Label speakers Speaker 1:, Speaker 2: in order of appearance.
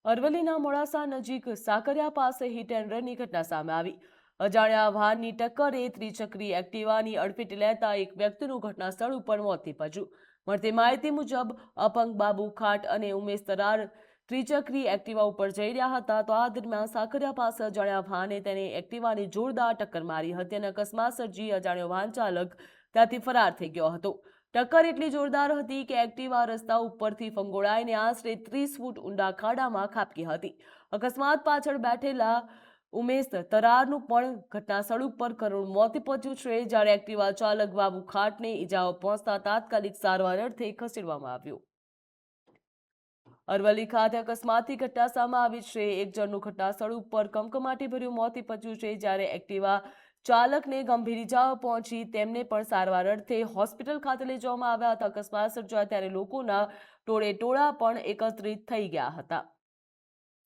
Speaker 1: અરવલ્લીના મોડાસા નજીક સાકરિયા પાસે હિટ એન્ડ રનની ઘટના સામે આવી। અજાણ્યા વાહનની ટક્કરે ત્રિચક્રી એક્ટિવાની અડફેટે લેતા એક વ્યક્તિનું ઘટના સ્થળ ઉપર મોત નીપજ્યું। મળતી માહિતી મુજબ અપંગ બાબુ ખાટ અને ઉમેશ તરાર ત્રિચક્રી એક્ટિવા ઉપર જઈ રહ્યા હતા, તો આ દરમિયાન સાકરિયા પાસે અજાણ્યા વાહને તેને એક્ટિવાની જોરદાર ટક્કર મારી હતી અને અકસ્માત સર્જી અજાણ્યો વાહન ચાલક ત્યાંથી ફરાર થઈ ગયો હતો। ટક્કર એટલી જોરદાર હતી કે એક્ટિવા રસ્તા ઉપરથી ફંગોળાઈને આશરે 30 ફૂટ ઊંડા ખાડામાં ખાબકી હતી। અકસ્માત પાછળ બેઠેલા ઉમેશ તરારનું પણ ઘટનાસ્થળ ઉપર કરુણ મોત નીપજ્યું છે, જ્યારે એક્ટિવા ચાલક બાબુ ખાટને ઈજાઓ પહોંચતા તાત્કાલિક સારવાર અર્થે ખસેડવામાં આવ્યો। અરવલ્લી ખાતે અકસ્માતની ઘટના સામે આવી છે। એક જણનું ઘટનાસ્થળ ઉપર કમકમાટીભર્યું મોત નીપજ્યું છે, જ્યારે એક્ટિવા ચાલકને ગંભીર ઈજાઓ પહોંચી તેમને પણ સારવાર અર્થે હોસ્પિટલ ખાતે લઈ જવામાં આવ્યા હતા। અકસ્માત સર્જાયો ત્યારે લોકોના ટોળે ટોળા પણ એકત્રિત થઈ ગયા હતા।